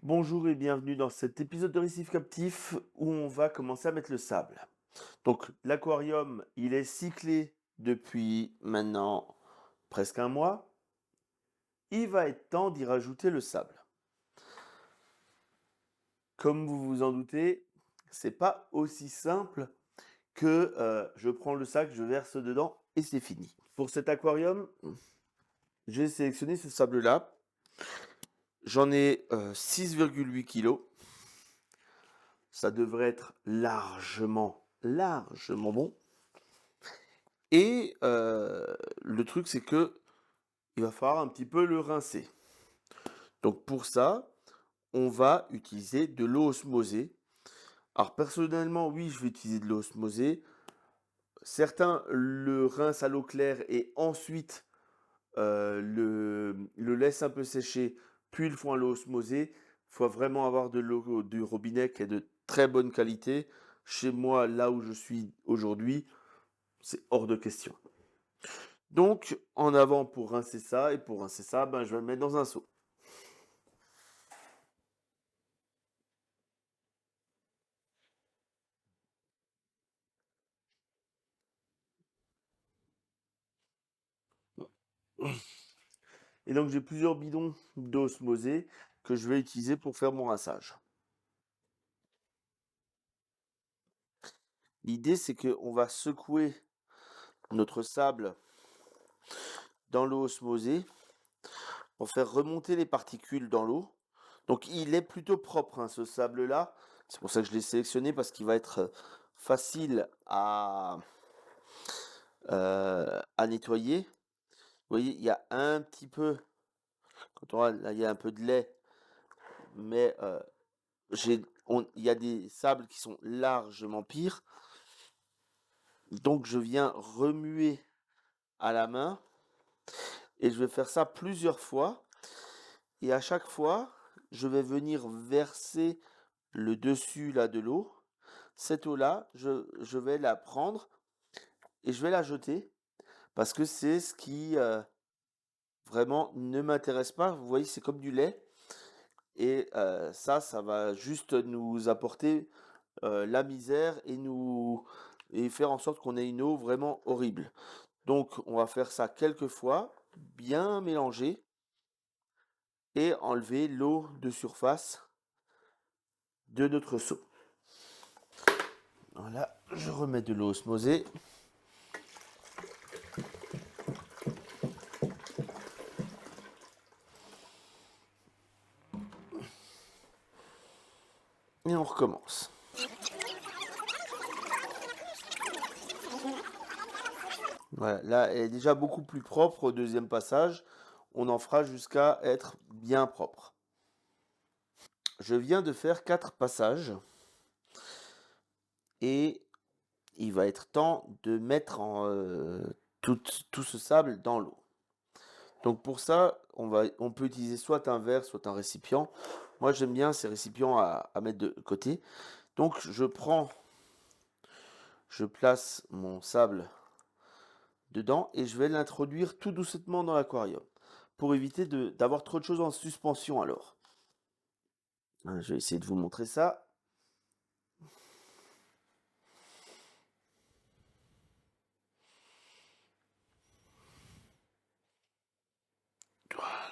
Bonjour et bienvenue dans cet épisode de Récif Captif où on va commencer à mettre le sable. Donc l'aquarium, il est cyclé depuis maintenant presque un mois. Il va être temps d'y rajouter le sable. Comme vous vous en doutez, c'est pas aussi simple que je prends le sac, je verse dedans et c'est fini. Pour cet aquarium, j'ai sélectionné ce sable-là. J'en ai 6,8 kg. Ça devrait être largement bon. Et le truc, c'est que il va falloir un petit peu le rincer. Donc pour ça, on va utiliser de l'eau osmosée. Alors personnellement, oui, je vais utiliser de l'eau osmosée. Certains le rincent à l'eau claire et ensuite le laissent un peu sécher, puis le font à l'eau osmosée. Il faut vraiment avoir de l'eau du robinet qui est de très bonne qualité. Chez moi, là où je suis aujourd'hui, c'est hors de question. Donc, en avant pour rincer ça, et pour rincer ça, ben, je vais le mettre dans un seau. Et donc, j'ai plusieurs bidons d'eau osmosée que je vais utiliser pour faire mon rinçage. L'idée, c'est qu'on va secouer notre sable dans l'eau osmosée pour faire remonter les particules dans l'eau. Donc, il est plutôt propre, hein, ce sable-là. C'est pour ça que je l'ai sélectionné parce qu'il va être facile à nettoyer. Vous voyez, il y a un petit peu, quand on là, il y a un peu de lait, mais il y a des sables qui sont largement pires. Donc je viens remuer à la main et je vais faire ça plusieurs fois. Et à chaque fois, je vais venir verser le dessus là de l'eau. Cette eau-là, je vais la prendre et je vais la jeter parce que c'est ce qui vraiment ne m'intéresse pas. Vous voyez, c'est comme du lait. Et ça va juste nous apporter la misère et faire en sorte qu'on ait une eau vraiment horrible. Donc on va faire ça quelques fois, bien mélanger et enlever l'eau de surface de notre seau. Voilà, je remets de l'eau osmosée. Et on recommence. Voilà, là elle est déjà beaucoup plus propre au deuxième passage. On en fera jusqu'à être bien propre. Je viens de faire 4 passages et il va être temps de mettre tout ce sable dans l'eau. Donc pour ça, on peut utiliser soit un verre, soit un récipient. Moi j'aime bien ces récipients à mettre de côté. Donc je place mon sable dedans et je vais l'introduire tout doucement dans l'aquarium pour éviter d'avoir trop de choses en suspension alors. Je vais essayer de vous montrer ça.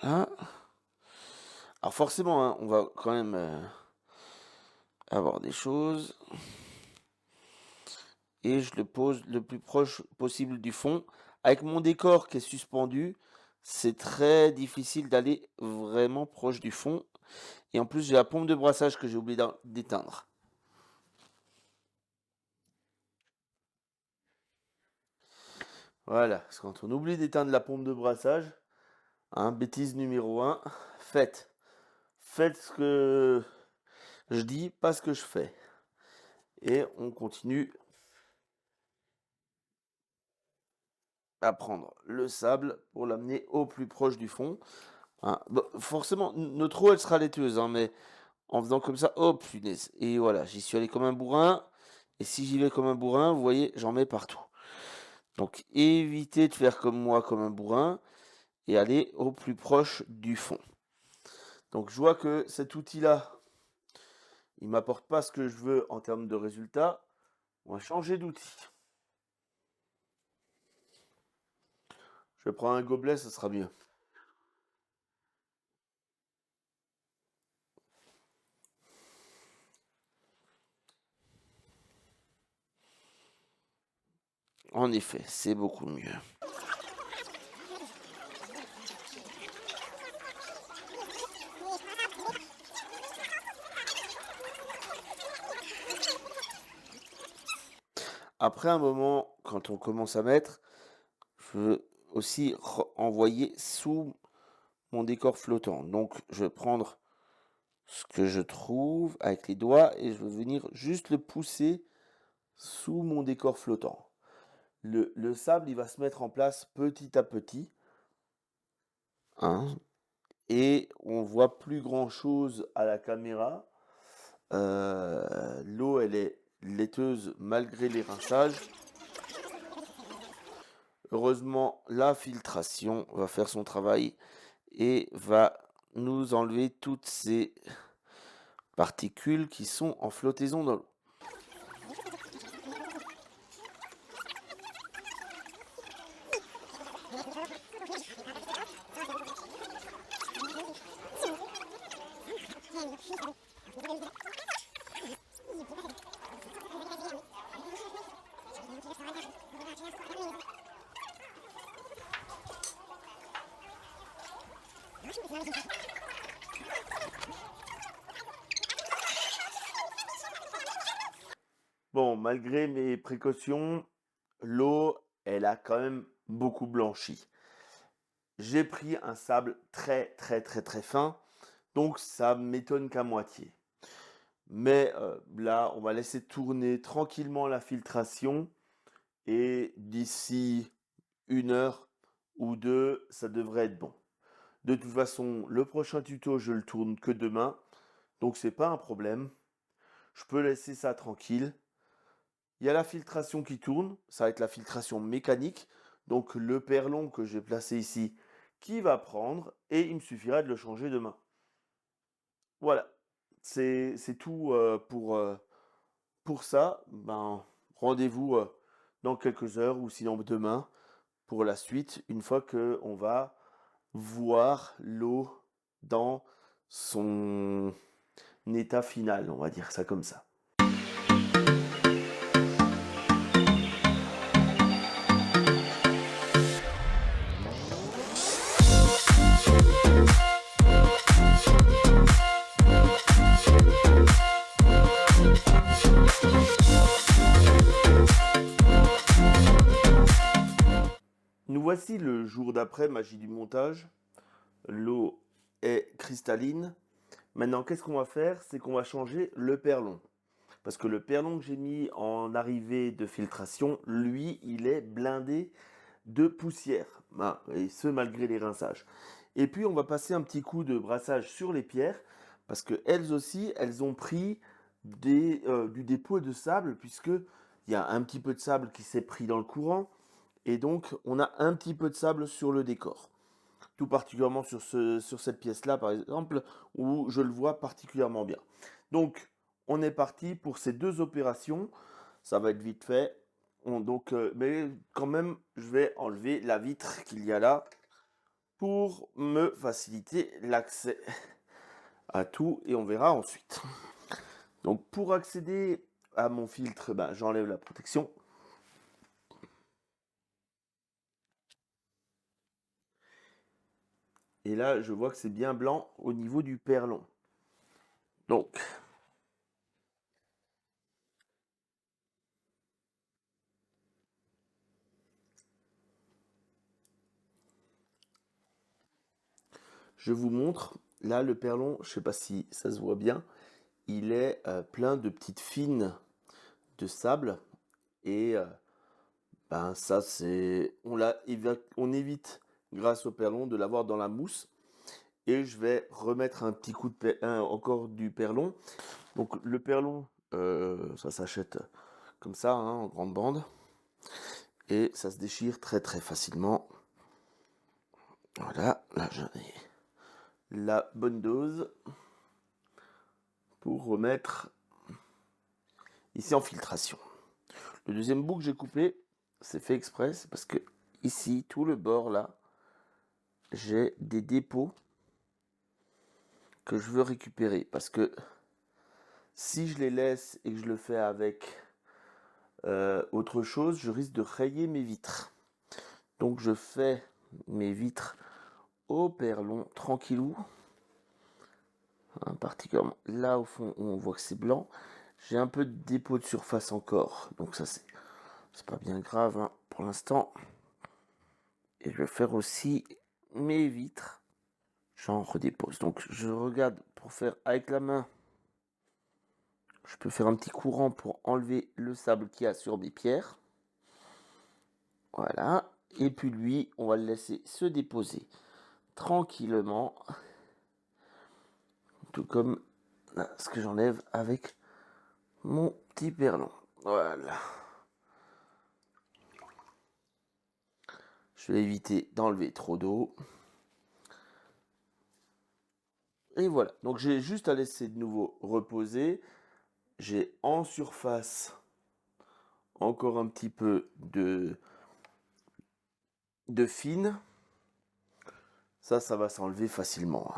Voilà. Alors forcément, hein, on va quand même avoir des choses. Et je le pose le plus proche possible du fond. Avec mon décor qui est suspendu, c'est très difficile d'aller vraiment proche du fond. Et en plus, j'ai la pompe de brassage que j'ai oublié d'éteindre. Voilà, parce que quand on oublie d'éteindre la pompe de brassage, hein, bêtise numéro un, faites. Faites ce que je dis, pas ce que je fais. Et on continue à prendre le sable pour l'amener au plus proche du fond. Hein. Bon, forcément, notre eau, elle sera laiteuse, hein, mais en faisant comme ça, oh punaise. Et voilà, j'y suis allé comme un bourrin. Et si j'y vais comme un bourrin, vous voyez, j'en mets partout. Donc évitez de faire comme moi, comme un bourrin, et aller au plus proche du fond. Donc je vois que cet outil-là, il m'apporte pas ce que je veux en termes de résultats. On va changer d'outil. Je vais prendre un gobelet, ça sera mieux. En effet, c'est beaucoup mieux. Après un moment, quand on commence à mettre, je veux aussi envoyer sous mon décor flottant. Donc je vais prendre ce que je trouve avec les doigts et je vais venir juste le pousser sous mon décor flottant. Le sable, il va se mettre en place petit à petit, hein, et on voit plus grand chose à la caméra. L'eau, elle est laiteuse malgré les rinçages. Heureusement, la filtration va faire son travail et va nous enlever toutes ces particules qui sont en flottaison dans l'eau. Bon, malgré mes précautions, l'eau, elle a quand même beaucoup blanchi. J'ai pris un sable très très très très fin, donc ça m'étonne qu'à moitié. Mais là, on va laisser tourner tranquillement la filtration et d'ici 1 heure ou 2, ça devrait être bon. De toute façon, le prochain tuto, je le tourne que demain, donc c'est pas un problème. Je peux laisser ça tranquille. Il y a la filtration qui tourne, ça va être la filtration mécanique, donc le perlon que j'ai placé ici qui va prendre et il me suffira de le changer demain. Voilà, c'est tout pour ça. Ben, rendez-vous dans quelques heures ou sinon demain pour la suite, une fois qu'on va voir l'eau dans son état final, on va dire ça comme ça. Nous voici le jour d'après, magie du montage. L'eau est cristalline. Maintenant, qu'est-ce qu'on va faire? C'est qu'on va changer le perlon. Parce que le perlon que j'ai mis en arrivée de filtration, lui, il est blindé de poussière. Ah, et ce, malgré les rinçages. Et puis, on va passer un petit coup de brassage sur les pierres. Parce qu'elles aussi, elles ont pris du dépôt de sable. Puisqu'il y a un petit peu de sable qui s'est pris dans le courant. Et donc, on a un petit peu de sable sur le décor. Tout particulièrement sur cette pièce-là, par exemple, où je le vois particulièrement bien. Donc, on est parti pour ces 2 opérations. Ça va être vite fait. Mais quand même, je vais enlever la vitre qu'il y a là pour me faciliter l'accès à tout et on verra ensuite. Donc, pour accéder à mon filtre, ben, j'enlève la protection. Et là, je vois que c'est bien blanc au niveau du perlon. Donc, je vous montre. Là, le perlon, je ne sais pas si ça se voit bien, il est plein de petites fines de sable. Et ben ça, on évite, grâce au perlon, de l'avoir dans la mousse. Et je vais remettre un petit coup encore du perlon. Donc le perlon, ça s'achète comme ça, hein, en grande bande. Et ça se déchire très très facilement. Voilà, là j'en ai la bonne dose pour remettre ici en filtration. Le deuxième bout que j'ai coupé, c'est fait exprès, c'est parce que ici, tout le bord là, j'ai des dépôts que je veux récupérer. Parce que si je les laisse et que je le fais avec autre chose, je risque de rayer mes vitres. Donc je fais mes vitres au perlon tranquillou. Particulièrement là au fond où on voit que c'est blanc. J'ai un peu de dépôt de surface encore. Donc ça c'est pas bien grave hein, pour l'instant. Et je vais faire aussi mes vitres. J'en redépose. Donc je regarde pour faire avec la main. Je peux faire un petit courant pour enlever le sable qu'il y a sur mes pierres. Voilà. Et puis lui, on va le laisser se déposer tranquillement. Tout comme là, ce que j'enlève avec mon petit perlon. Voilà. Je vais éviter d'enlever trop d'eau. Et voilà. Donc j'ai juste à laisser de nouveau reposer. J'ai en surface encore un petit peu de fine. Ça va s'enlever facilement.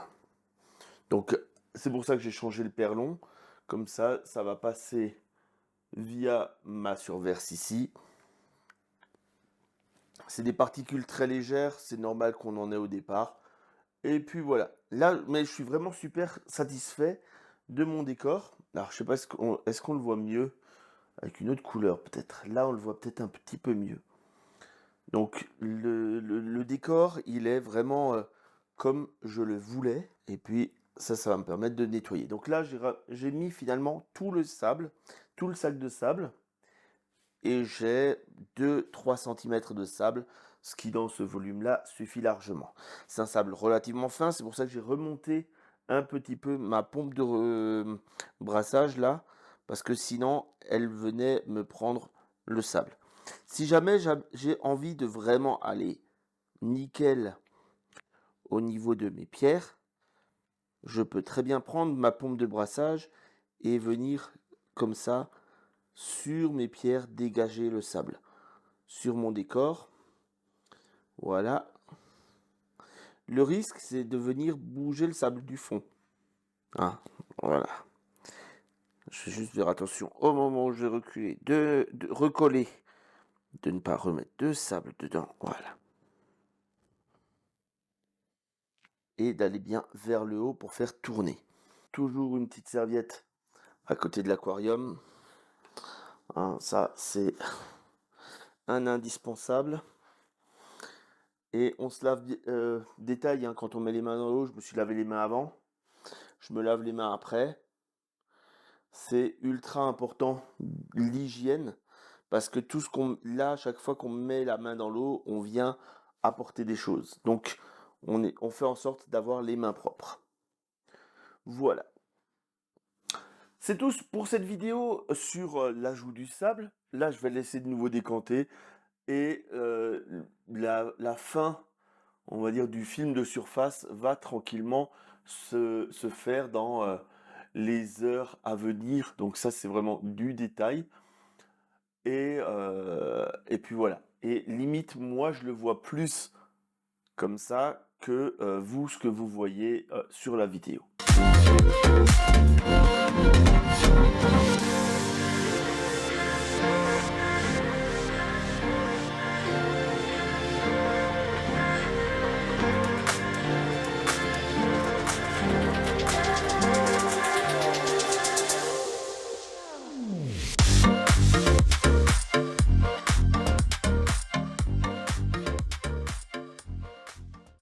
Donc c'est pour ça que j'ai changé le perlon. Comme ça va passer via ma surverse ici. C'est des particules très légères, c'est normal qu'on en ait au départ. Et puis voilà. Là, mais je suis vraiment super satisfait de mon décor. Alors je sais pas, est-ce qu'on le voit mieux avec une autre couleur peut-être. Là, on le voit peut-être un petit peu mieux. Donc le décor, il est vraiment comme je le voulais. Et puis ça va me permettre de nettoyer. Donc là, j'ai mis finalement tout le sable, tout le sac de sable. Et j'ai 2-3 cm de sable, ce qui dans ce volume-là suffit largement. C'est un sable relativement fin, c'est pour ça que j'ai remonté un petit peu ma pompe de brassage là, parce que sinon elle venait me prendre le sable. Si jamais j'ai envie de vraiment aller nickel au niveau de mes pierres, je peux très bien prendre ma pompe de brassage et venir comme ça sur mes pierres dégager le sable. Sur mon décor, voilà. Le risque, c'est de venir bouger le sable du fond. Hein, voilà. Je vais juste faire attention au moment où je vais reculer, de recoller, de ne pas remettre de sable dedans. Voilà. Et d'aller bien vers le haut pour faire tourner. Toujours une petite serviette à côté de l'aquarium. Hein, ça, c'est un indispensable. Et on se lave, détail, hein, quand on met les mains dans l'eau, je me suis lavé les mains avant. Je me lave les mains après. C'est ultra important l'hygiène parce que tout ce qu'on là, à chaque fois qu'on met la main dans l'eau, on vient apporter des choses. Donc on fait en sorte d'avoir les mains propres. Voilà. C'est tout pour cette vidéo sur l'ajout du sable. Là, je vais laisser de nouveau décanter et la fin, on va dire, du film de surface va tranquillement se faire dans les heures à venir. Donc ça, c'est vraiment du détail. Et puis voilà. Et limite, moi, je le vois plus comme ça que vous, ce que vous voyez sur la vidéo.